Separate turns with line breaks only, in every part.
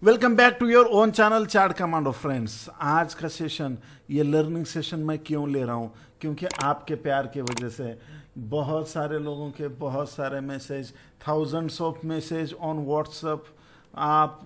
Welcome back to your own channel chart commando friends. आज का session, ये learning session मैं क्यों ले रहा हूँ? क्योंकि आपके प्यार की वजह से बहुत सारे लोगों के बहुत सारे message, thousands of message on WhatsApp, आप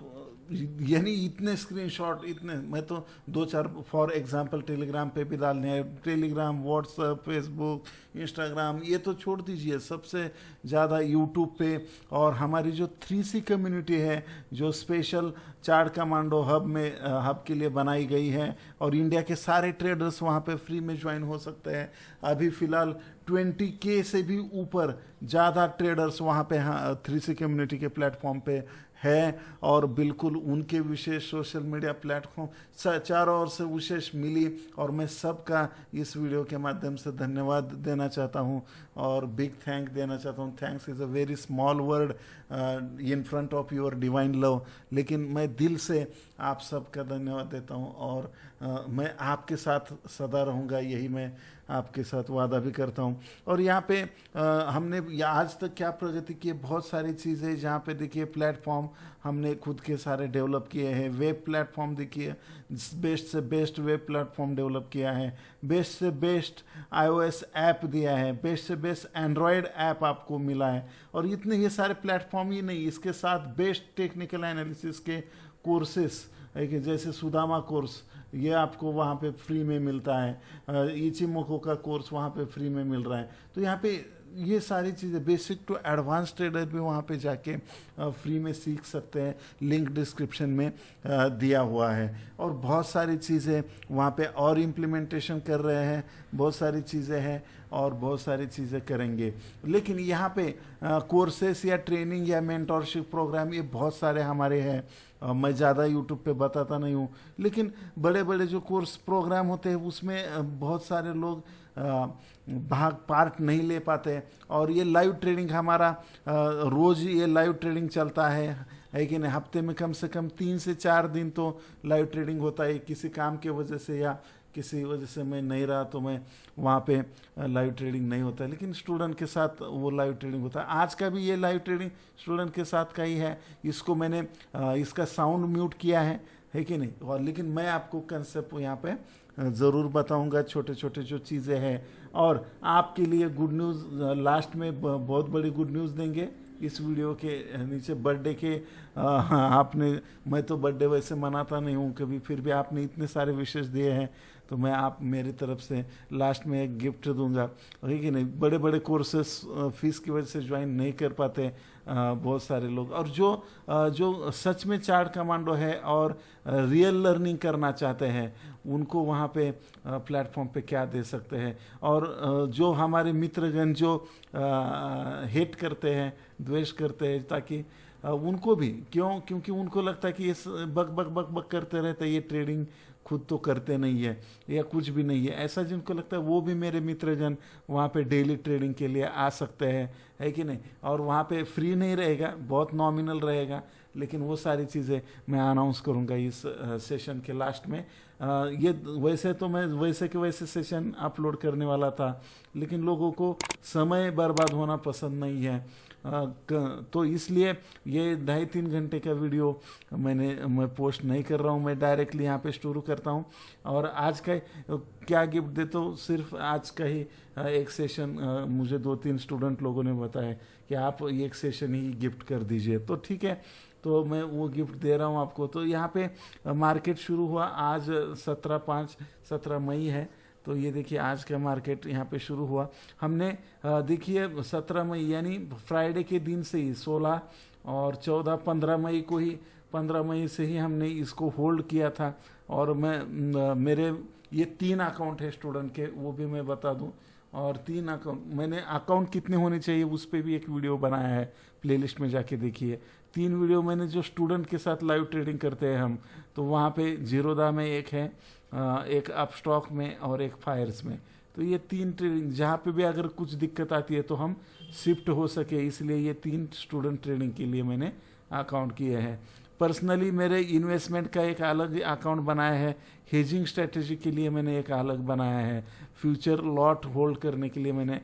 यानी इतने स्क्रीनशॉट, इतने, मैं तो दो चार फॉर एग्जांपल टेलीग्राम पे भी डालने हैं। टेलीग्राम, व्हाट्सएप, फेसबुक, इंस्टाग्राम, ये तो छोड़ दीजिए, सबसे ज़्यादा यूट्यूब पे। और हमारी जो 3C कम्युनिटी है, जो स्पेशल चार्ट कमांडो हब के लिए बनाई गई है, और इंडिया के सारे ट्रेडर्स वहाँ पे फ्री में ज्वाइन हो सकते हैं। अभी फ़िलहाल 20K से भी ऊपर ज़्यादा ट्रेडर्स वहाँ पे 3C कम्युनिटी के प्लेटफॉर्म पे है, और बिल्कुल उनके विशेष सोशल मीडिया प्लेटफॉर्म चारों ओर से विशेष मिली, और मैं सबका इस वीडियो के माध्यम से धन्यवाद देना चाहता हूं और बिग थैंक देना चाहता हूं। Thanks is a very small word in front of your divine love, लेकिन मैं दिल से आप सबका धन्यवाद देता हूं, और मैं आपके साथ सदा रहूंगा, यही मैं आपके साथ वादा भी करता हूं। और यहाँ पे हमने आज तक क्या प्रगति की है, बहुत सारी चीज़ें जहाँ पे देखिए प्लेटफॉर्म हमने खुद के सारे डेवलप किए हैं। वेब प्लेटफॉर्म देखिए, बेस्ट से बेस्ट वेब प्लेटफॉर्म डेवलप किया है, बेस्ट से बेस्ट iOS ऐप दिया है, बेस्ट से बेस्ट एंड्रॉयड ऐप आपको मिला है। और इतने ये सारे प्लेटफॉर्म ही नहीं, इसके साथ बेस्ट टेक्निकल एनालिसिस के कोर्सेस, जैसे सुदामा कोर्स, ये आपको वहाँ पे फ्री में मिलता है। इचिमोको का कोर्स वहाँ पे फ्री में मिल रहा है। तो यहाँ पे ये सारी चीज़ें बेसिक टू एडवांस ट्रेडर भी वहाँ पे जाके फ्री में सीख सकते हैं। लिंक डिस्क्रिप्शन में दिया हुआ है, और बहुत सारी चीज़ें वहाँ पे और इम्प्लीमेंटेशन कर रहे हैं, बहुत सारी चीज़ें हैं और बहुत सारी चीज़ें करेंगे। लेकिन यहाँ पे कोर्सेस या ट्रेनिंग या मेंटोरशिप प्रोग्राम ये बहुत सारे हमारे हैं। मैं ज़्यादा यूट्यूब पे बताता नहीं हूँ, लेकिन बड़े बड़े जो कोर्स प्रोग्राम होते हैं उसमें बहुत सारे लोग पार्ट नहीं ले पाते। और ये लाइव ट्रेडिंग हमारा रोज़ ये लाइव ट्रेडिंग चलता है कि नहीं, हफ्ते में कम से कम 3 से 4 दिन तो लाइव ट्रेडिंग होता है। किसी काम के वजह से या किसी वजह से मैं नहीं रहा तो मैं वहाँ पे लाइव ट्रेडिंग नहीं होता है, लेकिन स्टूडेंट के साथ वो लाइव ट्रेडिंग होता है। आज का भी ये लाइव ट्रेडिंग स्टूडेंट के साथ का ही है। इसको मैंने इसका साउंड म्यूट किया है कि नहीं, और लेकिन मैं आपको कंसेप्ट यहाँ पे ज़रूर बताऊंगा, छोटे छोटे जो चीज़ें हैं। और आपके लिए गुड न्यूज़ लास्ट में बहुत बड़ी गुड न्यूज़ देंगे इस वीडियो के नीचे। बर्थडे के आपने, मैं तो बर्थडे वैसे मनाता नहीं हूँ कभी, फिर भी आपने इतने सारे विशेष दिए हैं, तो मैं आप मेरी तरफ से लास्ट में एक गिफ्ट दूंगा, है कि नहीं। बड़े बड़े कोर्सेस फीस की वजह से ज्वाइन नहीं कर पाते बहुत सारे लोग, और जो सच में चार्ट कमांडो है और रियल लर्निंग करना चाहते हैं, उनको वहाँ पे प्लेटफॉर्म पे क्या दे सकते हैं। और जो हमारे मित्रगण जो हेट करते हैं, द्वेष करते हैं, ताकि उनको भी, क्योंकि उनको लगता है कि ये बक बक बक बक करते रहते हैं, ये ट्रेडिंग खुद तो करते नहीं है या कुछ भी नहीं है, ऐसा जिनको लगता है वो भी मेरे मित्रजन वहाँ पे डेली ट्रेडिंग के लिए आ सकते हैं, है कि नहीं। और वहाँ पे फ्री नहीं रहेगा, बहुत नॉमिनल रहेगा, लेकिन वो सारी चीज़ें मैं अनाउंस करूँगा इस सेशन के लास्ट में। ये वैसे तो मैं वैसे के वैसे सेशन अपलोड करने वाला था, लेकिन लोगों को समय बर्बाद होना पसंद नहीं है, तो इसलिए ये 2.5-3 घंटे का वीडियो मैं पोस्ट नहीं कर रहा हूँ। मैं डायरेक्टली यहाँ पे शुरू करता हूँ, और आज का क्या गिफ्ट देता हूँ, सिर्फ आज का ही एक सेशन मुझे 2-3 स्टूडेंट लोगों ने बताया कि आप एक सेशन ही गिफ्ट कर दीजिए, तो ठीक है, तो मैं वो गिफ्ट दे रहा हूँ आपको। तो यहाँ पे मार्केट शुरू हुआ आज 17 मई है, तो ये देखिए आज का मार्केट यहाँ पे शुरू हुआ। हमने देखिए 17 मई यानी फ्राइडे के दिन से ही 16 और 14, 15 मई को ही, 15 मई से ही हमने इसको होल्ड किया था। और मेरे ये 3 अकाउंट है स्टूडेंट के, वो भी मैं बता दूं। और 3 अकाउंट, मैंने अकाउंट कितने होने चाहिए उस पर भी एक वीडियो बनाया है, प्लेलिस्ट में जाके देखिए। 3 वीडियो मैंने जो स्टूडेंट के साथ लाइव ट्रेडिंग करते हैं हम, तो वहाँ पे जीरोदा में एक है, एक अपस्टॉक में और एक फायर्स में। तो ये 3 ट्रेडिंग, जहाँ पे भी अगर कुछ दिक्कत आती है तो हम शिफ्ट हो सके, इसलिए ये 3 स्टूडेंट ट्रेडिंग के लिए मैंने अकाउंट किए हैं। पर्सनली मेरे इन्वेस्टमेंट का एक अलग अकाउंट बनाया है, हेजिंग स्ट्रेटेजी के लिए मैंने एक अलग बनाया है, फ्यूचर लॉट होल्ड करने के लिए मैंने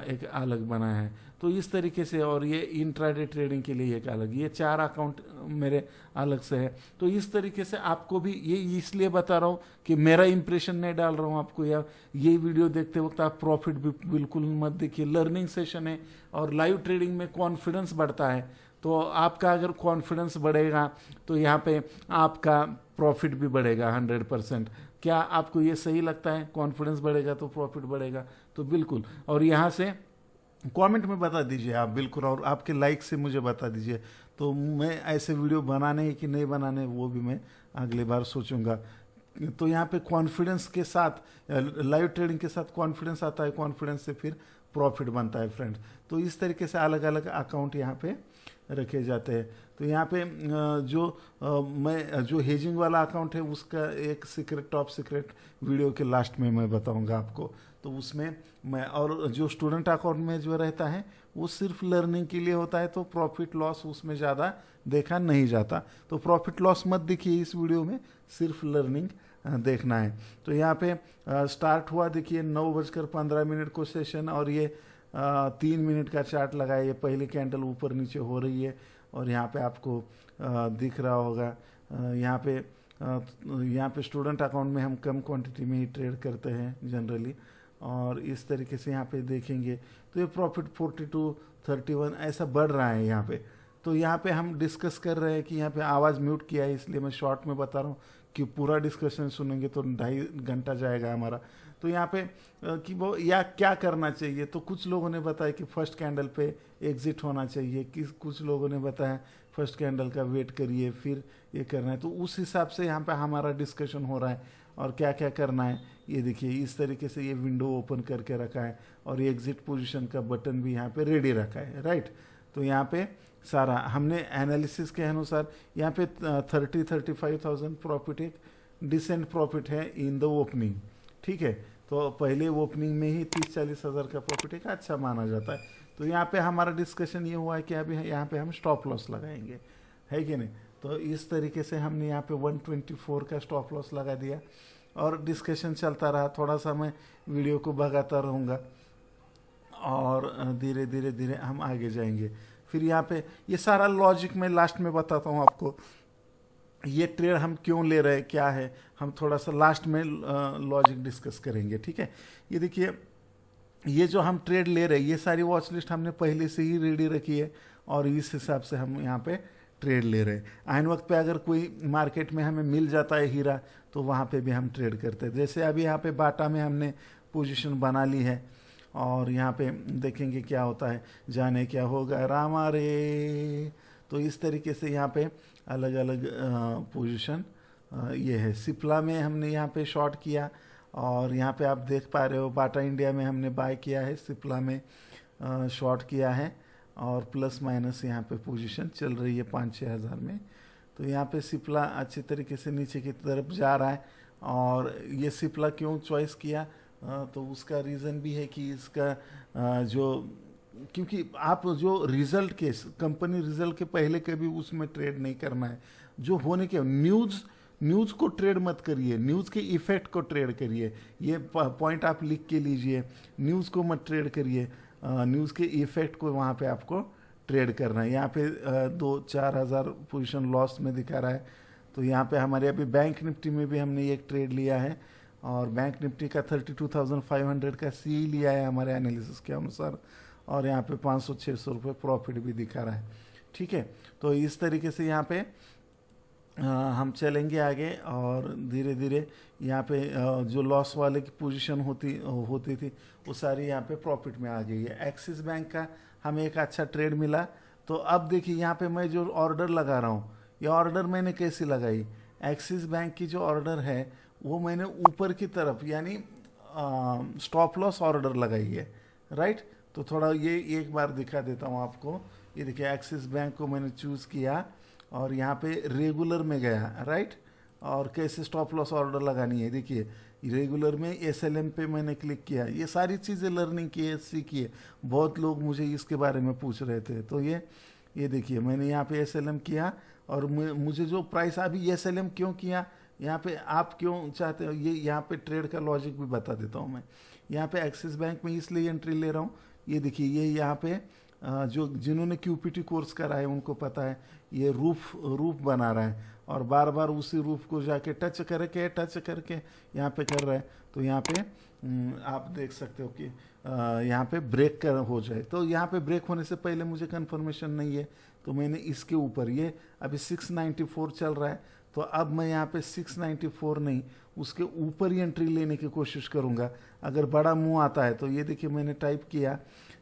एक अलग बनाया है। तो इस तरीके से, और ये इंट्राडे ट्रेडिंग के लिए एक अलग, ये 4 अकाउंट मेरे अलग से है। तो इस तरीके से आपको भी ये इसलिए बता रहा हूँ कि मेरा इंप्रेशन नहीं डाल रहा हूँ आपको, या ये वीडियो देखते वक्त आप प्रॉफिट भी बिल्कुल मत देखिए। लर्निंग सेशन है और लाइव ट्रेडिंग में कॉन्फिडेंस बढ़ता है, तो आपका अगर कॉन्फिडेंस बढ़ेगा तो यहाँ पे आपका प्रॉफिट भी बढ़ेगा 100%। क्या आपको ये सही लगता है? कॉन्फिडेंस बढ़ेगा तो प्रॉफिट बढ़ेगा, तो बिल्कुल। और यहाँ से कमेंट में बता दीजिए आप, बिल्कुल, और आपके लाइक से मुझे बता दीजिए, तो मैं ऐसे वीडियो बनाने कि नहीं बनाने वो भी मैं अगली बार सोचूंगा। तो यहाँ पे कॉन्फिडेंस के साथ, लाइव ट्रेडिंग के साथ कॉन्फिडेंस आता है, कॉन्फिडेंस से फिर प्रॉफिट बनता है फ्रेंड्स। तो इस तरीके से अलग अलग अकाउंट यहाँ पे रखे जाते हैं। तो यहाँ पे मैं जो हेजिंग वाला अकाउंट है उसका एक सीक्रेट, टॉप सीक्रेट वीडियो के लास्ट में मैं बताऊंगा आपको। तो उसमें मैं, और जो स्टूडेंट अकाउंट में जो रहता है वो सिर्फ लर्निंग के लिए होता है, तो प्रॉफिट लॉस उसमें ज़्यादा देखा नहीं जाता। तो प्रॉफिट लॉस मत देखिए इस वीडियो में, सिर्फ लर्निंग देखना है। तो यहाँ पे स्टार्ट हुआ, देखिए 9:15 को सेशन, और ये 3 मिनट का चार्ट लगाया, ये पहली कैंडल ऊपर नीचे हो रही है, और यहाँ पे आपको दिख रहा होगा। यहाँ पे स्टूडेंट अकाउंट में हम कम क्वांटिटी में ही ट्रेड करते हैं जनरली, और इस तरीके से यहाँ पे देखेंगे तो ये प्रॉफिट 42, 31 ऐसा बढ़ रहा है यहाँ पे। तो यहाँ पे हम डिस्कस कर रहे हैं कि यहाँ पे आवाज़ म्यूट किया है, इसलिए मैं शॉर्ट में बता रहा हूँ कि पूरा डिस्कशन सुनेंगे तो 2.5 घंटा जाएगा हमारा। तो यहाँ पे कि वो या क्या करना चाहिए, तो कुछ लोगों ने बताया कि फर्स्ट कैंडल पे एग्जिट होना चाहिए, कुछ लोगों ने बताया फर्स्ट कैंडल का वेट करिए फिर ये करना है। तो उस हिसाब से यहाँ पे हमारा डिस्कशन हो रहा है, और क्या क्या करना है ये देखिए। इस तरीके से ये विंडो ओपन करके रखा है, और ये एग्जिट पोजीशन का बटन भी यहाँ पे रेडी रखा है, राइट। तो यहाँ पे सारा हमने एनालिसिस के अनुसार यहाँ पे 30-35,000 प्रॉफिट, एक डिसेंट प्रॉफिट है इन द ओपनिंग, ठीक है। तो पहले ओपनिंग में ही 30-40 हज़ार का प्रॉफिट एक अच्छा माना जाता है। तो यहाँ पे हमारा डिस्कशन ये हुआ है कि अभी यहाँ पे हम स्टॉप लॉस लगाएंगे, है कि नहीं। तो इस तरीके से हमने यहाँ पे 124 का स्टॉप लॉस लगा दिया, और डिस्कशन चलता रहा। थोड़ा सा मैं वीडियो को भगाता रहूँगा, और धीरे धीरे धीरे हम आगे जाएंगे। फिर यहाँ पे ये सारा लॉजिक मैं लास्ट में बताता हूँ आपको, ये ट्रेड हम क्यों ले रहे हैं, क्या है, हम थोड़ा सा लास्ट में लॉजिक डिस्कस करेंगे, ठीक है। ये देखिए, ये जो हम ट्रेड ले रहे हैं, ये सारी वॉच लिस्ट हमने पहले से ही रेडी रखी है, और इस हिसाब से हम यहाँ पे ट्रेड ले रहे हैं। आइन वक्त पे अगर कोई मार्केट में हमें मिल जाता है हीरा, तो वहाँ पे भी हम ट्रेड करते हैं। जैसे अभी यहाँ पे बाटा में हमने पोजीशन बना ली है, और यहाँ पे देखेंगे क्या होता है, जाने क्या होगा रामा रे। तो इस तरीके से यहाँ पे अलग अलग पोजीशन ये है। सिप्ला में हमने यहाँ पे शॉर्ट किया, और यहाँ पे आप देख पा रहे हो बाटा इंडिया में हमने बाय किया है, सिप्ला में शॉर्ट किया है, और प्लस माइनस यहाँ पे पोजीशन चल रही है 5-6 हज़ार में। तो यहाँ पे सिप्ला अच्छे तरीके से नीचे की तरफ जा रहा है। और ये सिप्ला क्यों चॉइस किया, तो उसका रीज़न भी है कि इसका जो, क्योंकि आप जो रिजल्ट के, कंपनी रिजल्ट के पहले कभी उसमें ट्रेड नहीं करना है। जो होने के न्यूज़ को ट्रेड मत करिए, न्यूज़ के इफेक्ट को ट्रेड करिए। ये पॉइंट आप लिख के लीजिए, न्यूज़ को मत ट्रेड करिए, न्यूज़ के इफेक्ट को वहाँ पे आपको ट्रेड करना है। यहाँ पे 2-4 हज़ार पोजीशन लॉस में दिखा रहा है। तो यहाँ पे हमारे अभी बैंक निफ्टी में भी हमने एक ट्रेड लिया है, और बैंक निफ्टी का 32,500 का सी लिया है हमारे एनालिसिस के अनुसार, और यहाँ पे 500-600 रुपये प्रॉफिट भी दिखा रहा है, ठीक है। तो इस तरीके से यहाँ पे हम चलेंगे आगे, और धीरे धीरे यहाँ पे जो लॉस वाले की पोजीशन होती थी वो सारी यहाँ पे प्रॉफिट में आ गई है। एक्सिस बैंक का हमें एक अच्छा ट्रेड मिला। तो अब देखिए यहाँ पे मैं जो ऑर्डर लगा रहा हूँ, ये ऑर्डर मैंने कैसे लगाई, एक्सिस बैंक की जो ऑर्डर है वो मैंने ऊपर की तरफ, यानी स्टॉप लॉस ऑर्डर लगाई है, राइट। तो थोड़ा ये एक बार दिखा देता हूँ आपको। ये देखिए, एक्सिस बैंक को मैंने चूज़ किया, और यहाँ पे रेगुलर में गया, राइट। और कैसे स्टॉप लॉस ऑर्डर लगानी है, देखिए रेगुलर में SLM पे मैंने क्लिक किया। ये सारी चीज़ें लर्निंग की है, सीखी है। बहुत लोग मुझे इसके बारे में पूछ रहे थे। तो ये देखिए, मैंने यहाँ पे SLM किया, और मुझे जो प्राइस अभी SLM क्यों किया, यहाँ पे आप क्यों चाहते हो, ये यहाँ पे ट्रेड का लॉजिक भी बता देता हूँ मैं। यहाँ पे एक्सिस बैंक में इसलिए एंट्री ले रहा हूँ, ये देखिए ये यहाँ पे जो जिन्होंने QPT कोर्स करा है उनको पता है, ये रूफ बना रहा है और बार बार उसी रूफ को जाके टच करके यहाँ पे कर रहा है। तो यहाँ पे आप देख सकते हो कि यहाँ पे ब्रेक कर हो जाए, तो यहाँ पे ब्रेक होने से पहले मुझे कंफर्मेशन नहीं है, तो मैंने इसके ऊपर, ये अभी 694 चल रहा है, तो अब मैं यहाँ पे 694 नहीं, उसके ऊपर ही एंट्री लेने की कोशिश करूँगा। अगर बड़ा मुंह आता है तो ये देखिए मैंने टाइप किया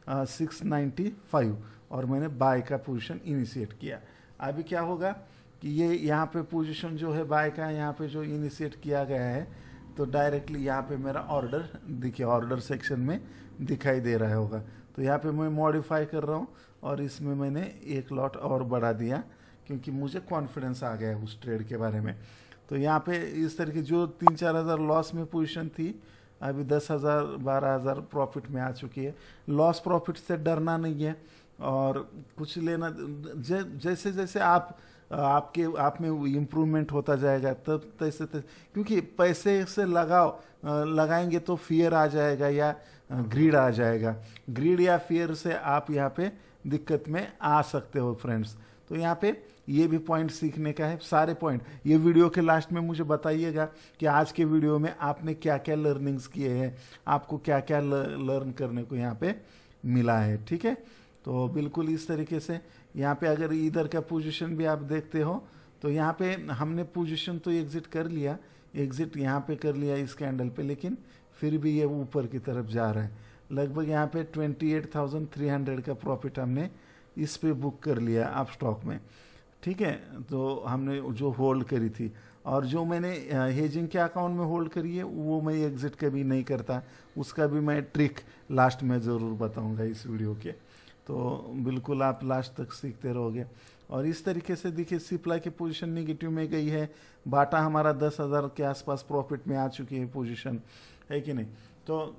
695 और मैंने बाय का पोजीशन इनिशिएट किया। अभी क्या होगा कि ये यहाँ पे पोजीशन जो है बाय का, यहाँ पे जो इनिशिएट किया गया है, तो डायरेक्टली यहाँ पे मेरा ऑर्डर देखिए ऑर्डर सेक्शन में दिखाई दे रहा होगा। तो यहाँ पे मैं मॉडिफाई कर रहा हूँ और इसमें मैंने एक लॉट और बढ़ा दिया क्योंकि मुझे कॉन्फिडेंस आ गया है उस ट्रेड के बारे में। तो यहाँ पे इस तरह की जो 3-4 हज़ार लॉस में पोजीशन थी, अभी 10,000 12,000 प्रॉफिट में आ चुकी है। लॉस प्रॉफिट से डरना नहीं है और कुछ लेना, जैसे जैसे आप में इम्प्रूवमेंट होता जाएगा तब तैसे क्योंकि पैसे से लगाएंगे तो फियर आ जाएगा या ग्रीड आ जाएगा। ग्रीड या फियर से आप यहाँ पे दिक्कत में आ सकते हो फ्रेंड्स। तो यहाँ पे ये भी पॉइंट सीखने का है, सारे पॉइंट ये वीडियो के लास्ट में मुझे बताइएगा कि आज के वीडियो में आपने क्या क्या लर्निंग्स किए हैं, आपको क्या क्या लर्न करने को यहाँ पे मिला है। ठीक है, तो बिल्कुल इस तरीके से यहाँ पे अगर इधर का पोजीशन भी आप देखते हो तो यहाँ पे हमने पोजीशन तो एग्जिट कर लिया, एग्जिट यहाँ पे कर लिया इस कैंडल पे, लेकिन फिर भी ये ऊपर की तरफ जा रहा है। लगभग यहाँ पे 28,300 का प्रॉफिट हमने इस पे बुक कर लिया आप स्टॉक में। ठीक है, तो हमने जो होल्ड करी थी और जो मैंने हेजिंग के अकाउंट में होल्ड करी है वो मैं एग्जिट कभी नहीं करता, उसका भी मैं ट्रिक लास्ट में ज़रूर बताऊंगा इस वीडियो के। तो बिल्कुल आप लास्ट तक सीखते रहोगे। और इस तरीके से देखिए सिप्ला की पोजीशन नेगेटिव में गई है, बाटा हमारा 10,000 के आसपास प्रॉफिट में आ चुकी है पोजीशन, है कि नहीं। तो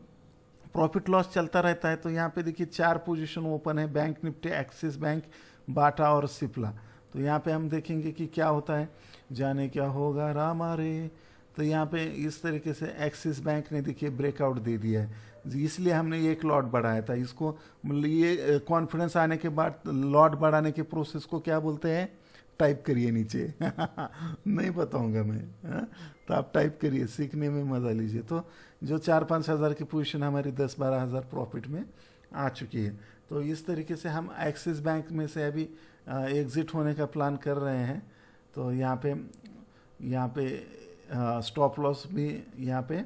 प्रॉफिट लॉस चलता रहता है। तो यहाँ पे देखिए 4 पोजीशन ओपन है, बैंक निफ्टी, एक्सिस बैंक, बाटा और सिप्ला। तो यहाँ पे हम देखेंगे कि क्या होता है, जाने क्या होगा रामा रे। तो यहाँ पे इस तरीके से एक्सिस बैंक ने देखिए ब्रेकआउट दे दिया है, इसलिए हमने एक लॉट बढ़ाया था इसको। मतलब ये कॉन्फिडेंस आने के बाद लॉट बढ़ाने के प्रोसेस को क्या बोलते हैं, टाइप करिए नीचे नहीं बताऊंगा मैं, तो आप टाइप करिए, सीखने में मज़ा लीजिए। तो जो 4-5 हज़ार की पोजीशन हमारी 10-12 हज़ार प्रॉफिट में आ चुकी है। तो इस तरीके से हम एक्सिस बैंक में से अभी एग्ज़िट होने का प्लान कर रहे हैं। तो यहाँ पे स्टॉप लॉस भी, यहाँ पे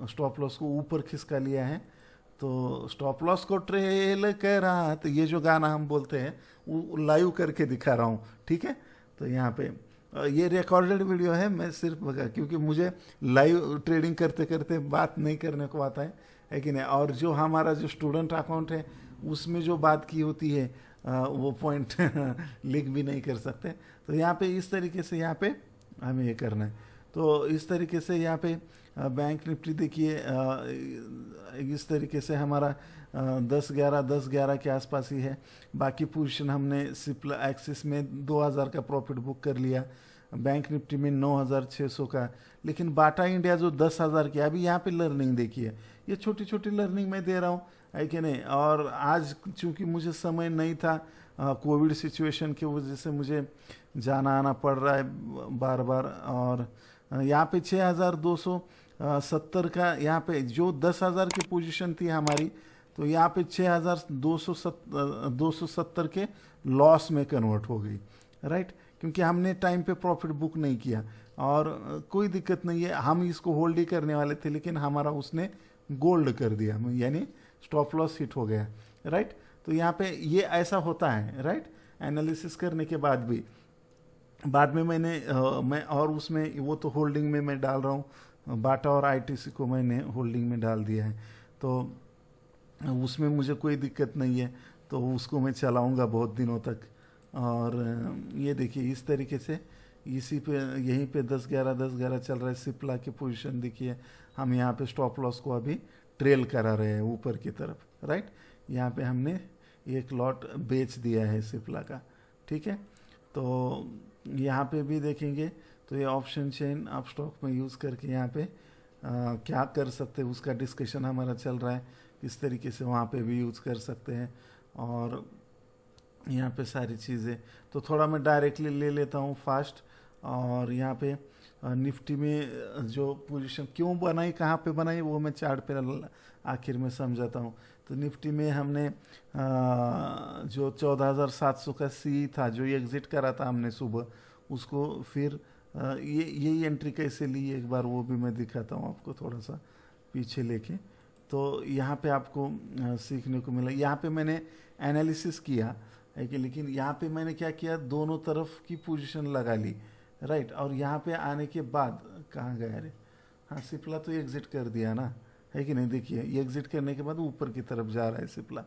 स्टॉप लॉस को ऊपर खिसका लिया है। तो स्टॉप लॉस को ट्रेल करा, तो ये जो गाना हम बोलते हैं वो लाइव करके दिखा रहा हूँ। ठीक है, तो यहाँ पे ये रिकॉर्डेड वीडियो है, मैं सिर्फ क्योंकि मुझे लाइव ट्रेडिंग करते करते बात नहीं करने को आता है कि नहीं। और जो हमारा जो स्टूडेंट अकाउंट है उसमें जो बात की होती है वो पॉइंट लिख भी नहीं कर सकते। तो यहाँ पे इस तरीके से यहाँ पे हमें ये करना है। तो इस तरीके से यहाँ पे बैंक निफ्टी देखिए इस तरीके से हमारा 10-11 के आसपास ही है। बाकी पोजीशन हमने सिप्ला एक्सिस में 2,000 का प्रॉफिट बुक कर लिया, बैंक निफ्टी में 9,600 का। लेकिन बाटा इंडिया जो 10,000 की, अभी यहाँ पे लर्निंग देखिए, ये छोटी छोटी लर्निंग मैं दे रहा हूँ, है कि नहीं। और आज चूँकि मुझे समय नहीं था, कोविड सिचुएशन की वजह से मुझे जाना आना पड़ रहा है बार बार। और यहाँ पे 6,270 का, यहाँ पे जो 10,000 की पोजीशन थी हमारी, तो यहाँ पे 6,270 के लॉस में कन्वर्ट हो गई, राइट। क्योंकि हमने टाइम पे प्रॉफिट बुक नहीं किया और कोई दिक्कत नहीं है, हम इसको होल्ड ही करने वाले थे, लेकिन हमारा उसने गोल्ड कर दिया, यानी स्टॉप लॉस हिट हो गया, राइट। तो यहाँ पे ये ऐसा होता है, राइट। एनालिसिस करने के बाद भी बाद में मैं और उसमें वो तो होल्डिंग में मैं डाल रहा हूँ, बाटा और आईटीसी को मैंने होल्डिंग में डाल दिया है। तो उसमें मुझे कोई दिक्कत नहीं है, तो उसको मैं चलाऊँगा बहुत दिनों तक। और ये देखिए इस तरीके से इसी पे यहीं पे 10-11 चल रहा है। सिप्ला की पोजीशन देखिए, हम यहाँ पे स्टॉप लॉस को अभी ट्रेल करा रहे हैं ऊपर की तरफ, राइट। यहाँ पे हमने एक लॉट बेच दिया है सिप्ला का, ठीक है। तो यहाँ पे भी देखेंगे तो ये ऑप्शन चेन आप स्टॉक में यूज़ करके यहाँ पे क्या कर सकते हैं उसका डिस्कशन हमारा चल रहा है, किस तरीके से वहाँ पे भी यूज़ कर सकते हैं। और यहाँ पे सारी चीज़ें तो थोड़ा मैं डायरेक्टली ले लेता हूँ फास्ट। और यहाँ पे निफ्टी में जो पोजीशन क्यों बनाई, कहाँ पे बनाई, वो मैं चार्ट पे आखिर में समझाता हूँ। तो निफ्टी में हमने जो 14,700 का सी था जो एग्जिट करा था हमने सुबह, उसको फिर यही एंट्री कैसे ली एक बार वो भी मैं दिखाता हूँ आपको, थोड़ा सा पीछे लेके। तो यहाँ पे आपको सीखने को मिला। यहाँ पे मैंने एनालिसिस किया है कि, लेकिन यहाँ पे मैंने क्या किया, दोनों तरफ की पोजीशन लगा ली, राइट। और यहाँ पे आने के बाद कहाँ गया रे, हाँ सिप्ला तो एग्जिट कर दिया ना, है कि नहीं। देखिए ये एग्जिट करने के बाद ऊपर की तरफ जा रहा है सिप्ला,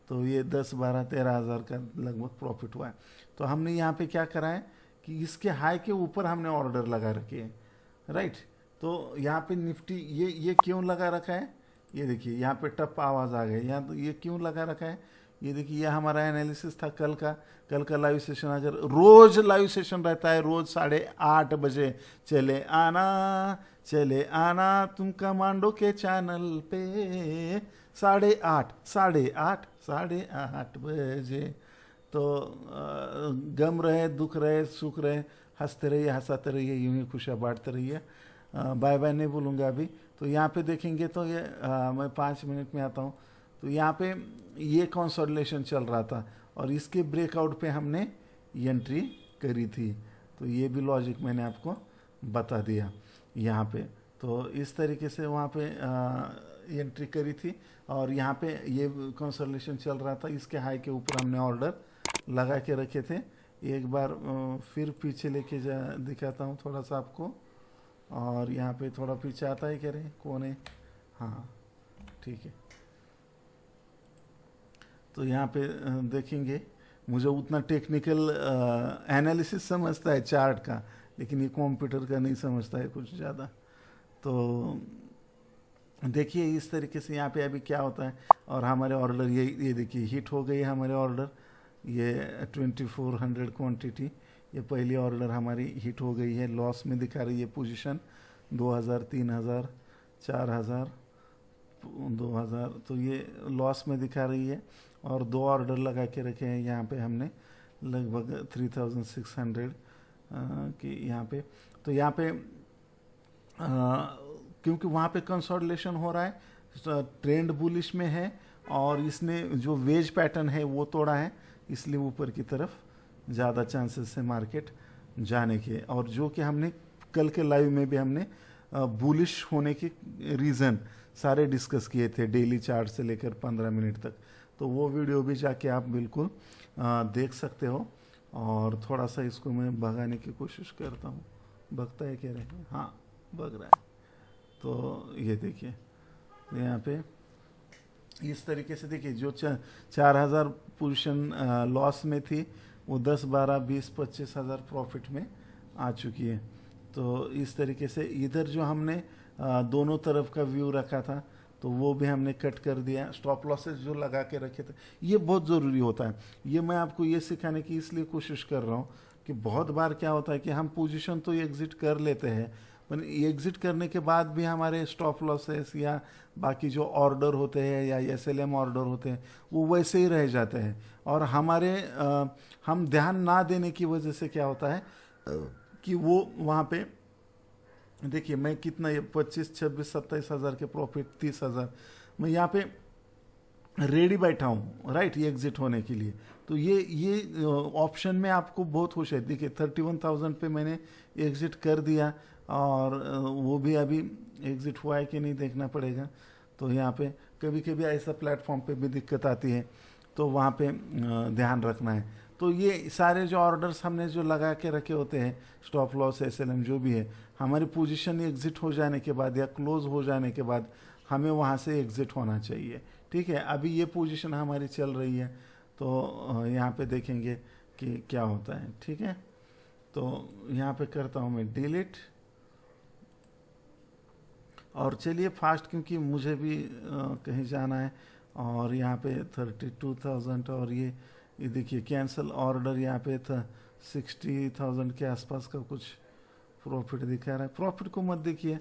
तो ये 10, 12, 13 हज़ार का लगभग प्रॉफिट हुआ है। तो हमने यहाँ पे क्या करा है कि इसके हाई के ऊपर हमने ऑर्डर लगा रखे हैं, राइट। तो यहाँ पे निफ्टी ये क्यों लगा रखा है, ये देखिए यहाँ पे टप आवाज़ आ गई। यहाँ तो ये क्यों लगा रखा है, ये देखिए ये हमारा एनालिसिस था कल का लाइव सेशन। अगर रोज लाइव सेशन रहता है, रोज 8:30 बजे चले आना तुम कमांडो के चैनल पे, 8:30 बजे। तो गम रहे, दुख रहे, सुख रहे, हंसते रहिए, हंसाते रहिए, यूं ही खुशियाँ बांटते रहिए। बाय बाय नहीं बोलूँगा अभी। तो यहाँ पे देखेंगे तो ये मैं 5 मिनट में आता हूँ। तो यहाँ पे ये कंसोलिडेशन चल रहा था और इसके ब्रेकआउट पे हमने एंट्री करी थी। तो ये भी लॉजिक मैंने आपको बता दिया यहाँ पे। तो इस तरीके से वहाँ पे एंट्री करी थी और यहाँ पे ये कंसोलिडेशन चल रहा था, इसके हाई के ऊपर हमने ऑर्डर लगा के रखे थे। एक बार फिर पीछे लेके जा दिखाता हूँ थोड़ा सा आपको। और यहाँ पे थोड़ा पीछे आता है, कह रहे कौन है, हाँ ठीक है। तो यहाँ पे देखेंगे, मुझे उतना टेक्निकल एनालिसिस समझता है चार्ट का, लेकिन ये कंप्यूटर का नहीं समझता है कुछ ज़्यादा। तो देखिए इस तरीके से यहाँ पे अभी क्या होता है। और हमारे ऑर्डर ये देखिए हिट हो गई हमारे ऑर्डर, ये 2400 क्वांटिटी, ये पहली ऑर्डर हमारी हिट हो गई है। लॉस में दिखा रही है पोजीशन 2000, 3000, 4000, 2000, तो ये लॉस में दिखा रही है। और 2 ऑर्डर लगा के रखे हैं यहाँ पे हमने लगभग 3600 की यहाँ पे। तो यहाँ पे क्योंकि वहाँ पे कंसोलिडेशन हो रहा है, ट्रेंड बुलिश में है और इसने जो वेज पैटर्न है वो तोड़ा है, इसलिए ऊपर की तरफ ज़्यादा चांसेस है मार्केट जाने के। और जो कि हमने कल के लाइव में भी हमने बुलिश होने के रीज़न सारे डिस्कस किए थे, डेली चार्ट से लेकर 15 मिनट तक। तो वो वीडियो भी जाके आप बिल्कुल देख सकते हो। और थोड़ा सा इसको मैं भगाने की कोशिश करता हूँ, भगता है कह रहे हैं, हाँ भग रहा है। तो ये देखिए यहाँ पे इस तरीके से देखिए जो 4000 पोजीशन लॉस में थी वो 10, 12, 20, 25 हज़ार प्रॉफिट में आ चुकी है। तो इस तरीके से इधर जो हमने दोनों तरफ का व्यू रखा था तो वो भी हमने कट कर दिया। स्टॉप लॉसेस जो लगा के रखे थे, ये बहुत ज़रूरी होता है। ये मैं आपको ये सिखाने की इसलिए कोशिश कर रहा हूँ कि बहुत बार क्या होता है कि हम पोजीशन तो एग्जिट कर लेते हैं, पर एग्जिट करने के बाद भी हमारे स्टॉप लॉसेस या बाकी जो ऑर्डर होते हैं या एसएलएम ऑर्डर होते हैं वो वैसे ही रह जाते हैं। और हमारे हम ध्यान ना देने की वजह से क्या होता है कि वो वहाँ पे देखिए मैं कितना 25, 26, 27 हज़ार के प्रॉफिट, 30 हज़ार मैं यहाँ पे रेडी बैठा हूँ, राइट, ये एग्जिट होने के लिए। तो ये ऑप्शन में आपको बहुत खुश है। देखिए 31,000 पे मैंने एग्जिट कर दिया और वो भी अभी एग्जिट हुआ है कि नहीं देखना पड़ेगा। तो यहाँ पे कभी कभी ऐसा प्लेटफॉर्म पे भी दिक्कत आती है, तो वहाँ पे ध्यान रखना है। तो ये सारे जो ऑर्डर्स हमने जो लगा के रखे होते हैं, स्टॉप लॉस, एसएलएम जो भी है, हमारी पोजीशन एग्जिट हो जाने के बाद या क्लोज हो जाने के बाद हमें वहाँ से एग्जिट होना चाहिए, ठीक है। अभी ये पोजीशन हमारी चल रही है, तो यहाँ पे देखेंगे कि क्या होता है, ठीक है। तो यहाँ पे करता हूँ मैं डिलीट और चलिए फास्ट, क्योंकि मुझे भी कहीं जाना है। और यहाँ पे 32,000 और ये देखिए कैंसिल ऑर्डर यहाँ पे था 60,000 के आसपास का कुछ प्रॉफिट दिखा रहा है। प्रॉफिट को मत देखिए,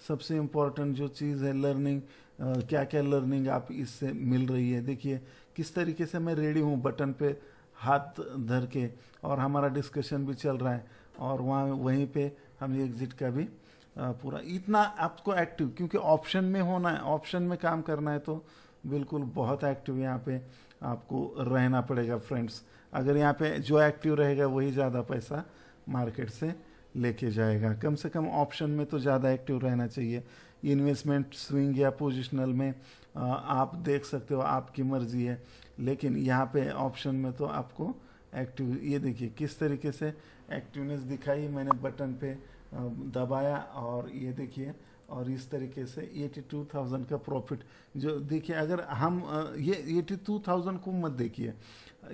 सबसे इम्पोर्टेंट जो चीज़ है लर्निंग, क्या क्या लर्निंग आप इससे मिल रही है। देखिए किस तरीके से मैं रेडी हूँ बटन पे हाथ धर के, और हमारा डिस्कशन भी चल रहा है, और वहाँ वहीं पे हम एग्जिट का भी पूरा इतना आपको एक्टिव, क्योंकि ऑप्शन में होना है, ऑप्शन में काम करना है, तो बिल्कुल बहुत एक्टिव यहाँ पे आपको रहना पड़ेगा फ्रेंड्स। अगर यहाँ पे जो एक्टिव रहेगा वही ज़्यादा पैसा मार्केट से लेके जाएगा। कम से कम ऑप्शन में तो ज़्यादा एक्टिव रहना चाहिए। इन्वेस्टमेंट स्विंग या पोजिशनल में आप देख सकते हो, आपकी मर्जी है, लेकिन यहाँ पे ऑप्शन में तो आपको एक्टिव, ये देखिए किस तरीके से एक्टिवनेस दिखाई, मैंने बटन पे दबाया और ये देखिए, और इस तरीके से 82,000 का प्रॉफिट जो देखिए। अगर हम ये 82,000 को मत देखिए,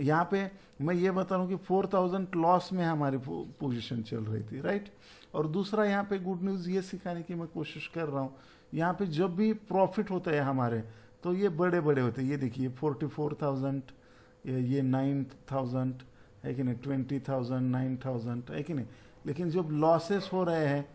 यहाँ पे मैं ये बता रहा हूँ कि 4,000 लॉस में हमारी पोजीशन चल रही थी, राइट। और दूसरा यहाँ पे गुड न्यूज़ ये सिखाने की मैं कोशिश कर रहा हूँ, यहाँ पे जब भी प्रॉफिट होता है हमारे, तो ये बड़े बड़े होते हैं। ये देखिए 44,000, ये 9,000 है कि नहीं, 20,000, 9,000 है कि नहीं। लेकिन जब लॉसेस हो रहे हैं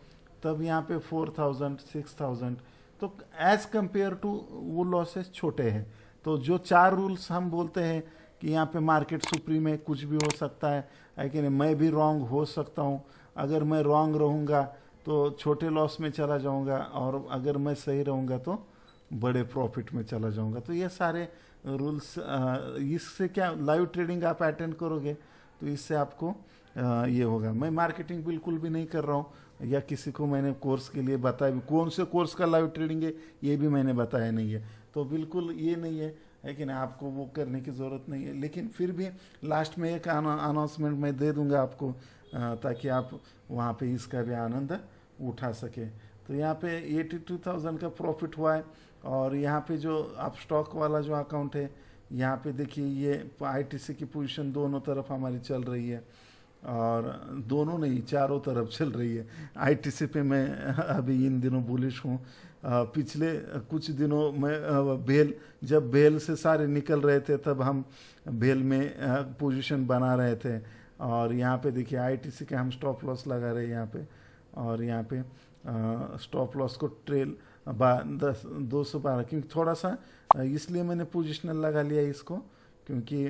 तब यहाँ पे 4,000, 6,000, तो एज कंपेयर टू वो लॉसेस छोटे हैं। तो जो 4 रूल्स हम बोलते हैं कि यहाँ पे मार्केट सुप्रीम है, कुछ भी हो सकता है कि नहीं, मैं भी रॉन्ग हो सकता हूँ। अगर मैं रॉन्ग रहूँगा तो छोटे लॉस में चला जाऊँगा, और अगर मैं सही रहूँगा तो बड़े प्रॉफिट में चला जाऊँगा। तो ये सारे रूल्स, इससे क्या लाइव ट्रेडिंग आप अटेंड करोगे तो इससे आपको ये होगा। मैं मार्केटिंग बिल्कुल भी नहीं कर रहा हूँ, या किसी को मैंने कोर्स के लिए बताया, कौन से कोर्स का लाइव ट्रेडिंग है ये भी मैंने बताया नहीं है। तो बिल्कुल ये नहीं है कि ना, आपको वो करने की ज़रूरत नहीं है। लेकिन फिर भी लास्ट में एक अनाउंसमेंट मैं दे दूंगा आपको, ताकि आप वहाँ पे इसका भी आनंद उठा सके। तो यहाँ पे 82,000 का प्रॉफिट हुआ है। और यहाँ पे जो आप स्टॉक वाला जो अकाउंट है, यहाँ पे देखिए ये आईटीसी की पोजीशन दोनों तरफ हमारी चल रही है, और दोनों नहीं, चारों तरफ चल रही है। आईटीसी पे मैं अभी इन दिनों बुलिश हूँ। पिछले कुछ दिनों में जब बेल से सारे निकल रहे थे, तब हम बेल में पोजीशन बना रहे थे। और यहाँ पे देखिए आईटीसी के हम स्टॉप लॉस लगा रहे हैं यहाँ पे, और यहाँ पे स्टॉप लॉस को ट्रेल 212, क्योंकि थोड़ा सा इसलिए मैंने पोजिशनल लगा लिया इसको, क्योंकि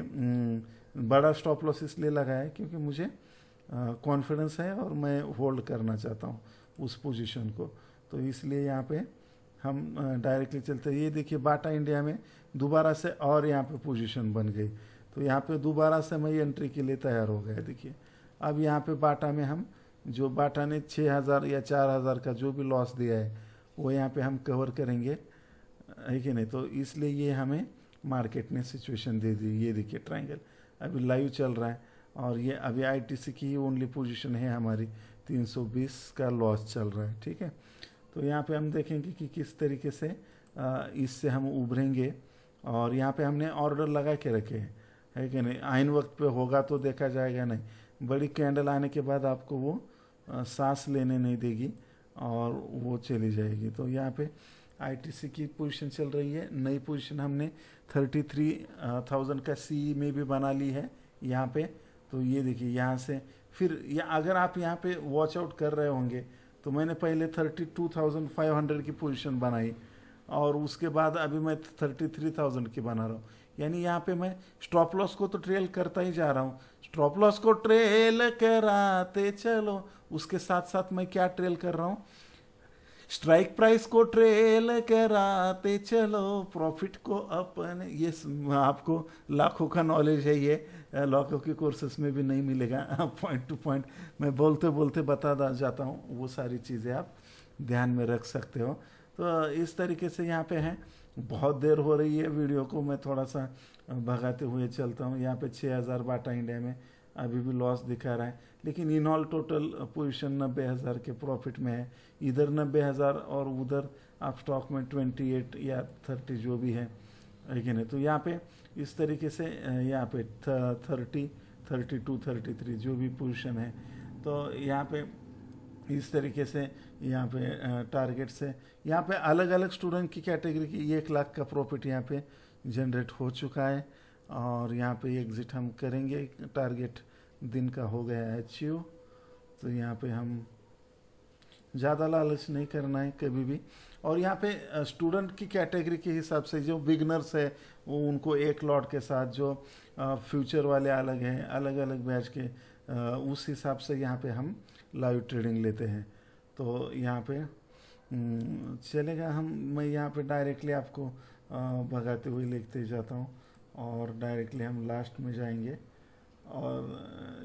बड़ा स्टॉप लॉस इसलिए लगाया क्योंकि मुझे कॉन्फिडेंस है और मैं होल्ड करना चाहता हूँ उस पोजीशन को। तो इसलिए यहाँ पे हम डायरेक्टली चलते हैं। ये देखिए बाटा इंडिया में दोबारा से और यहाँ पे पोजीशन बन गई, तो यहाँ पे दोबारा से मैं एंट्री के लिए तैयार हो गया। देखिए अब यहाँ पे बाटा में हम, जो बाटा ने 6,000 या 4,000 का जो भी लॉस दिया है वो यहाँ पे हम कवर करेंगे, है कि नहीं। तो इसलिए ये हमें मार्केट ने सिचुएशन दे दी। ये देखिए ट्रायंगल अभी लाइव चल रहा है, और ये अभी आईटीसी की ही ओनली पोजीशन है हमारी, 320 का लॉस चल रहा है, ठीक है। तो यहाँ पे हम देखेंगे कि किस तरीके से इससे हम उभरेंगे। और यहाँ पे हमने ऑर्डर लगा के रखे हैं, है कि नहीं। आइन वक्त पे होगा तो देखा जाएगा, नहीं बड़ी कैंडल आने के बाद आपको वो सांस लेने नहीं देगी और वो चली जाएगी। तो यहाँ पे आईटीसी की पोजीशन चल रही है। नई पोजीशन हमने 33,000 का सी में भी बना ली है यहाँ पे। तो ये देखिए यहाँ से फिर अगर आप यहाँ पे वॉच आउट कर रहे होंगे, तो मैंने पहले 32,500 की पोजीशन बनाई, और उसके बाद अभी मैं 33,000 की बना रहा हूँ। यानी यहाँ पे मैं स्टॉप लॉस को तो ट्रेल करता ही जा रहा हूँ, स्टॉप लॉस को ट्रेल कराते चलो, उसके साथ साथ मैं क्या ट्रेल कर रहा हूँ, स्ट्राइक प्राइस को ट्रेल कराते चलो, प्रॉफिट को अपने। ये आपको लाखों का नॉलेज है, ये लाखों के कोर्सेस में भी नहीं मिलेगा। पॉइंट टू पॉइंट मैं बोलते बोलते बता जाता हूँ, वो सारी चीज़ें आप ध्यान में रख सकते हो। तो इस तरीके से यहाँ पे है। बहुत देर हो रही है, वीडियो को मैं थोड़ा सा भगाते हुए चलता हूँ। यहाँ पे 6,000 बाटा इंडिया में अभी भी लॉस दिखा रहा है, लेकिन इन ऑल टोटल पोजीशन 90,000 के प्रॉफिट में है। इधर 90,000 और उधर आप स्टॉक में 28 या 30 जो भी है कि नहीं। तो यहाँ पे इस तरीके से यहाँ पे 30, 32, 33 जो भी पोजीशन है, तो यहाँ पे इस तरीके से यहाँ पे टारगेट से यहाँ पे अलग अलग स्टूडेंट की कैटेगरी की 1 लाख का प्रॉफिट यहाँ पे जनरेट हो चुका है। और यहाँ पे एग्जिट हम करेंगे टारगेट दिन का हो गया है अचीव। तो यहाँ पे हम ज़्यादा लालच नहीं करना है कभी भी। और यहाँ पे स्टूडेंट की कैटेगरी के हिसाब से जो बिगनर्स है वो उनको एक लॉट के साथ, जो फ्यूचर वाले अलग हैं, अलग अलग बैच के, उस हिसाब से यहाँ पे हम लाइव ट्रेडिंग लेते हैं। तो यहाँ पे चलेगा। मैं यहाँ पे डायरेक्टली आपको भगाते हुए लिखते जाता हूँ और डायरेक्टली हम लास्ट में जाएंगे। और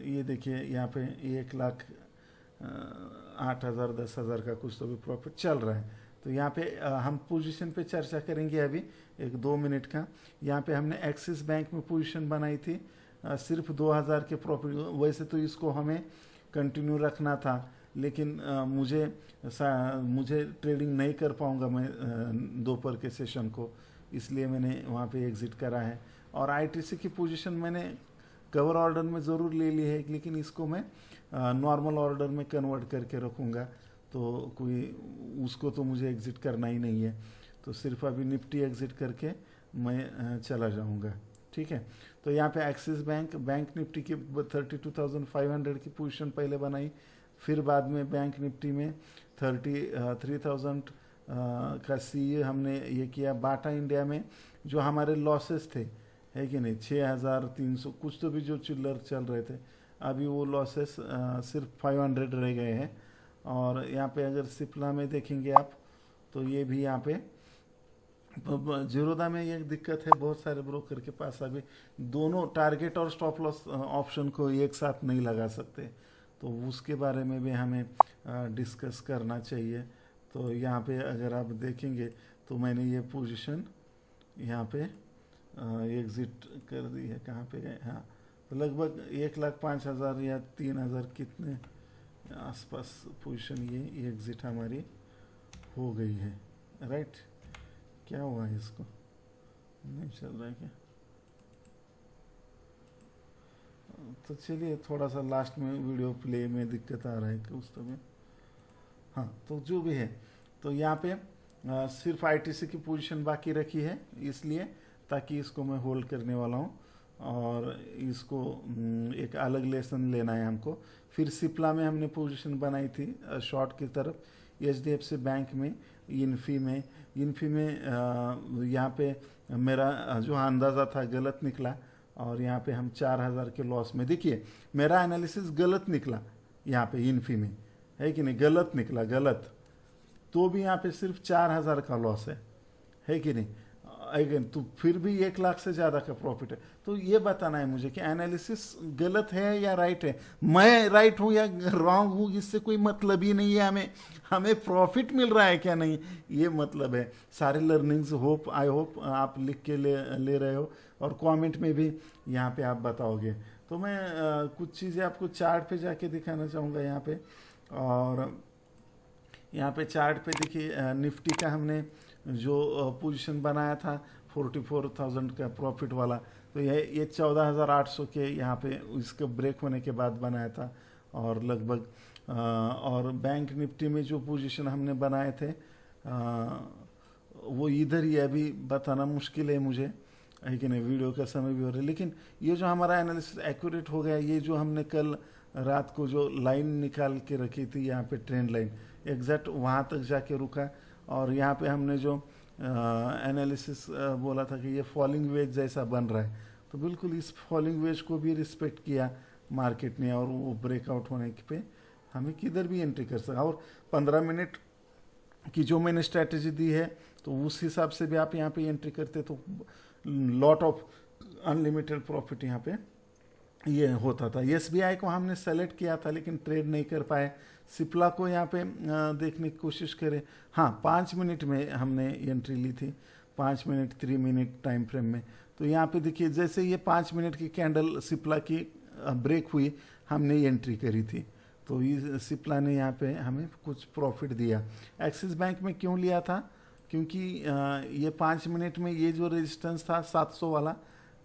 ये देखिए यहाँ पे 1,08,000 10,000 का कुछ तो भी प्रॉफिट चल रहा है। तो यहाँ पे हम पोजीशन पे चर्चा करेंगे अभी 1-2 मिनट का। यहाँ पे हमने एक्सिस बैंक में पोजीशन बनाई थी, सिर्फ 2,000 के प्रॉफिट। वैसे तो इसको हमें कंटिन्यू रखना था, लेकिन मुझे ट्रेडिंग नहीं कर पाऊँगा मैं दोपहर के सेशन को, इसलिए मैंने वहाँ पे एग्ज़िट करा है। और आईटीसी की पोजीशन मैंने कवर ऑर्डर में ज़रूर ले ली है, लेकिन इसको मैं नॉर्मल ऑर्डर में कन्वर्ट करके रखूँगा। तो कोई उसको तो मुझे एग्ज़िट करना ही नहीं है, तो सिर्फ अभी निफ्टी एग्ज़िट करके मैं चला जाऊँगा। ठीक है। तो यहाँ पे एक्सिस बैंक निफ्टी की 32,500 की पोजीशन पहले बनाई, फिर बाद में बैंक निफ्टी में 33,000 का सी हमने ये किया। बाटा इंडिया में जो हमारे लॉसेस थे, है कि नहीं, 6,300 कुछ तो भी जो चिल्लर चल रहे थे, अभी वो लॉसेस सिर्फ 500 रह गए हैं। और यहाँ पे अगर सिप्ला में देखेंगे आप, तो ये भी यहाँ पे जीरोधा में ये दिक्कत है, बहुत सारे ब्रोकर के पास अभी दोनों टारगेट और स्टॉप लॉस ऑप्शन को एक साथ नहीं लगा सकते, तो उसके बारे में भी हमें डिस्कस करना चाहिए। तो यहाँ पे अगर आप देखेंगे तो मैंने ये पोजीशन यहाँ पे एग्ज़िट कर दी है। कहाँ पे गए? हाँ, तो लगभग 1,05,000 या 3,000 कितने आसपास पोजीशन ये एग्ज़िट हमारी हो गई है। राइट, क्या हुआ है, इसको नहीं चल रहा है क्या? तो चलिए, थोड़ा सा लास्ट में वीडियो प्ले में दिक्कत आ रहा है कि उस समय। हाँ, तो जो भी है, तो यहाँ पे सिर्फ आईटीसी की पोजीशन बाकी रखी है, इसलिए ताकि इसको मैं होल्ड करने वाला हूँ और इसको एक अलग लेसन लेना है हमको। फिर सिप्ला में हमने पोजीशन बनाई थी शॉर्ट की तरफ, एचडीएफसी बैंक में, इन्फी में यहाँ पे मेरा जो अंदाज़ा था गलत निकला और यहाँ पे हम 4,000 के लॉस में। देखिए, मेरा एनालिसिस गलत निकला यहाँ पे इन्फी में, है कि नहीं, गलत निकला, गलत, तो भी यहाँ पे सिर्फ 4,000 का लॉस है कि नहीं, अगेन तो फिर भी 1 लाख से ज़्यादा का प्रॉफिट है। तो ये बताना है मुझे कि एनालिसिस गलत है या राइट है। मैं राइट हूँ या रॉन्ग हूँ, इससे कोई मतलब ही नहीं है। हमें प्रॉफिट मिल रहा है क्या नहीं, ये मतलब है। सारे लर्निंग्स आई होप आप लिख के ले रहे हो और कमेंट में भी यहाँ पे आप बताओगे। तो मैं कुछ चीज़ें आपको चार्ट पे जाके दिखाना चाहूँगा यहाँ पे। और यहाँ पे चार्ट पे देखिए, निफ्टी का हमने जो पोजीशन बनाया था 44,000 का प्रॉफिट वाला, तो ये 14,800 के यहाँ पे इसके ब्रेक होने के बाद बनाया था। और लगभग और बैंक निफ्टी में जो पोजीशन हमने बनाए थे वो इधर ही, अभी बताना मुश्किल है मुझे, है कि नहीं, वीडियो का समय भी हो रहा है। लेकिन ये जो हमारा एनालिसिस एक्यूरेट हो गया, ये जो हमने कल रात को जो लाइन निकाल के रखी थी यहाँ पे, ट्रेंड लाइन एग्जैक्ट वहाँ तक जाके रुका। और यहाँ पे हमने जो एनालिसिस बोला था कि ये फॉलिंग वेज जैसा बन रहा है, तो बिल्कुल इस फॉलिंग वेज को भी रिस्पेक्ट किया मार्केट ने, और वो ब्रेकआउट होने पे हमें किधर भी एंट्री कर सकता। और 15 मिनट की जो मैंने स्ट्रैटेजी दी है, तो उस हिसाब से भी आप यहाँ पे एंट्री करते तो लॉट ऑफ अनलिमिटेड प्रॉफिट यहाँ पे ये होता था। एसबीआई को हमने सेलेक्ट किया था लेकिन ट्रेड नहीं कर पाए। सिप्ला को यहाँ पे देखने की कोशिश करें। हाँ, 5 मिनट में हमने एंट्री ली थी, 5 मिनट 3 मिनट टाइम फ्रेम में। तो यहाँ पे देखिए, जैसे ये 5 मिनट की कैंडल सिप्ला की ब्रेक हुई, हमने एंट्री करी थी, तो ये सिप्ला ने यहाँ पे हमें कुछ प्रॉफिट दिया। एक्सिस बैंक में क्यों लिया था? क्योंकि ये 5 मिनट में ये जो रेजिस्टेंस था 700 वाला,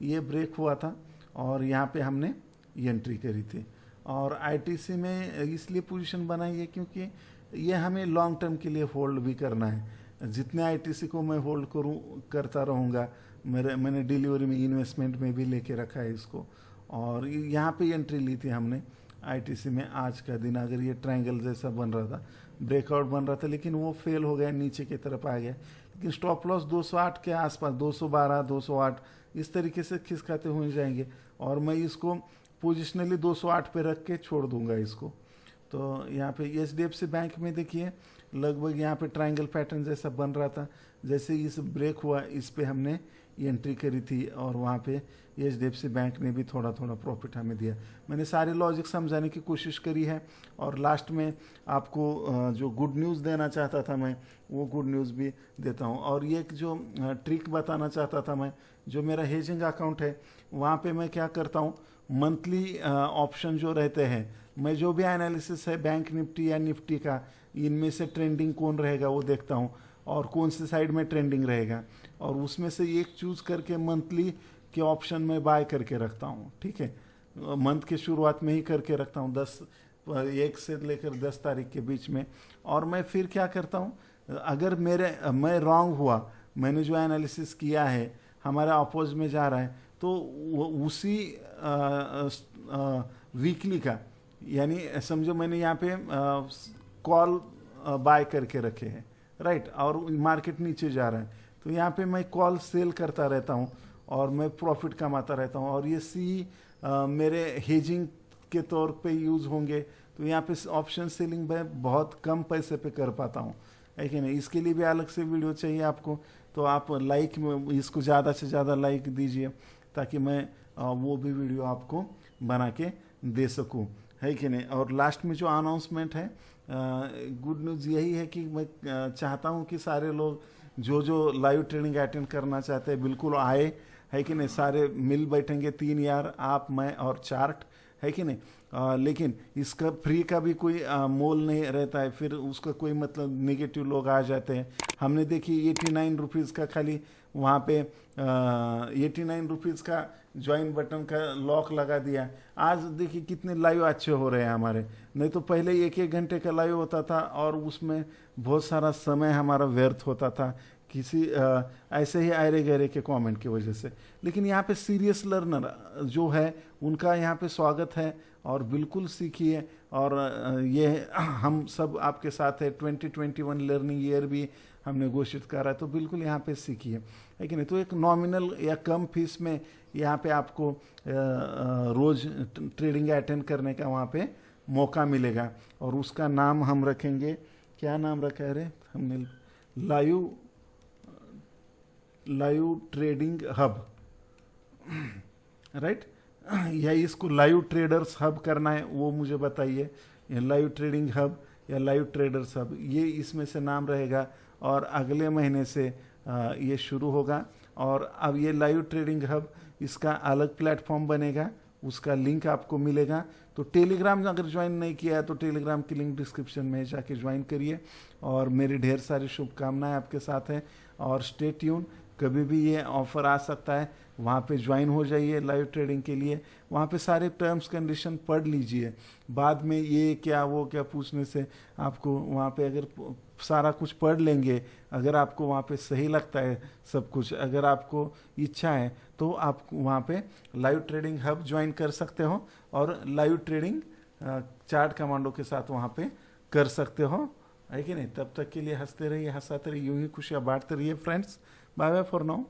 ये ब्रेक हुआ था और यहाँ पे हमने एंट्री करी थी। और आईटीसी में इसलिए पोजीशन बनाई है क्योंकि ये हमें लॉन्ग टर्म के लिए होल्ड भी करना है। जितने आईटीसी को मैं होल्ड करता रहूँगा, मैंने डिलीवरी में, इन्वेस्टमेंट में भी लेके रखा है इसको, और यहाँ पे एंट्री ली थी हमने आईटीसी में आज का दिन। अगर ये ट्रायंगल जैसा बन रहा था, ब्रेकआउट बन रहा था, लेकिन वो फेल हो गया, नीचे की तरफ आ गया। लेकिन स्टॉप लॉस 208 के आसपास, 212, 208 इस तरीके से खिसकाते हुए जाएंगे और मैं इसको पोजिशनली 208 पे रख के छोड़ दूंगा इसको। तो यहाँ पे एचडीएफसी बैंक में देखिए लगभग यहाँ पे ट्रायंगल पैटर्न जैसा बन रहा था। जैसे इस ब्रेक हुआ, इस पे हमने एंट्री करी थी और वहाँ पे एचडीएफसी बैंक ने भी थोड़ा थोड़ा प्रॉफिट हमें दिया। मैंने सारे लॉजिक समझाने की कोशिश करी है और लास्ट में आपको जो गुड न्यूज़ देना चाहता था मैं, वो गुड न्यूज़ भी देता हूँ। और ये जो ट्रिक बताना चाहता था मैं, जो मेरा हेजिंग अकाउंट है वहाँ पे मैं क्या करता हूँ, मंथली ऑप्शन जो रहते हैं, मैं जो भी एनालिसिस है बैंक निफ्टी या निफ्टी का, इनमें से ट्रेंडिंग कौन रहेगा वो देखता हूँ और कौन से साइड में ट्रेंडिंग रहेगा, और उसमें से एक चूज करके मंथली के ऑप्शन में बाय करके रखता हूँ। ठीक है, मंथ के शुरुआत में ही करके रखता हूँ, 1 से लेकर 10 तारीख के बीच में। और मैं फिर क्या करता हूँ, अगर मैं रॉन्ग हुआ, मैंने जो एनालिसिस किया है हमारा अपोज में जा रहा है, तो उसी वीकली का, यानी समझो मैंने यहाँ पे कॉल बाय करके रखे हैं, राइट, और मार्केट नीचे जा रहा है, तो यहाँ पे मैं कॉल सेल करता रहता हूँ और मैं प्रॉफिट कमाता रहता हूँ, और ये सी मेरे हेजिंग के तौर पे यूज़ होंगे। तो यहाँ पे ऑप्शन सेलिंग मैं बहुत कम पैसे पे कर पाता हूँ, है कि नहीं। इसके लिए भी अलग से वीडियो चाहिए आपको, तो आप लाइक में इसको ज़्यादा से ज़्यादा लाइक दीजिए ताकि मैं वो भी वीडियो आपको बना के दे सकूँ, है कि नहीं। और लास्ट में जो अनाउंसमेंट है, गुड न्यूज़ यही है कि मैं चाहता हूँ कि सारे लोग जो लाइव ट्रेनिंग अटेंड करना चाहते हैं बिल्कुल आए, है कि नहीं। सारे मिल बैठेंगे 3 यार, आप, मैं और चार्ट, है कि नहीं। लेकिन इसका फ्री का भी कोई मोल नहीं रहता है, फिर उसका कोई मतलब नेगेटिव लोग आ जाते हैं। हमने देखी 89 रुपीज़ का खाली वहाँ पे 89 रुपीज़ का ज्वाइन बटन का लॉक लगा दिया। आज देखिए कितने लाइव अच्छे हो रहे हैं हमारे, नहीं तो पहले 1-1 घंटे का लाइव होता था और उसमें बहुत सारा समय हमारा व्यर्थ होता था किसी ऐसे ही आयरे गहरे के कमेंट की वजह से। लेकिन यहाँ पे सीरियस लर्नर जो है उनका यहाँ पे स्वागत है और बिल्कुल सीखिए। और ये हम सब आपके साथ है, 2021 लर्निंग ईयर भी हमने घोषित करा है, तो बिल्कुल यहाँ पे सीखिए, है कि नहीं। तो एक नॉमिनल या कम फीस में यहाँ पे आपको रोज़ ट्रेडिंग अटेंड करने का वहाँ पे मौका मिलेगा। और उसका नाम हम रखेंगे, क्या नाम रखा है रे हमने, लाइव ट्रेडिंग हब, राइट। या इसको लाइव ट्रेडर्स हब करना है वो मुझे बताइए, लाइव ट्रेडिंग हब या लाइव ट्रेडर्स हब, ये इसमें से नाम रहेगा। और अगले महीने से ये शुरू होगा। और अब ये लाइव ट्रेडिंग हब, इसका अलग प्लेटफॉर्म बनेगा, उसका लिंक आपको मिलेगा। तो टेलीग्राम अगर ज्वाइन नहीं किया है तो टेलीग्राम की लिंक डिस्क्रिप्शन में जाके ज्वाइन करिए। और मेरी ढेर सारी शुभकामनाएं आपके साथ हैं। और स्टे ट्यून, कभी भी ये ऑफ़र आ सकता है, वहाँ पे ज्वाइन हो जाइए लाइव ट्रेडिंग के लिए। वहाँ पे सारे टर्म्स कंडीशन पढ़ लीजिए, बाद में ये क्या वो क्या पूछने से आपको वहाँ पे अगर सारा कुछ पढ़ लेंगे, अगर आपको वहाँ पे सही लगता है सब कुछ, अगर आपको इच्छा है तो आप वहाँ पे लाइव ट्रेडिंग हब ज्वाइन कर सकते हो और लाइव ट्रेडिंग चार्ट कमांडो के साथ वहाँ पे कर सकते हो, है कि नहीं। तब तक के लिए हंसते रहिए, हंसाते रहिए, यूं ही खुशियाँ बांटते रहिए friends. Bye bye for now.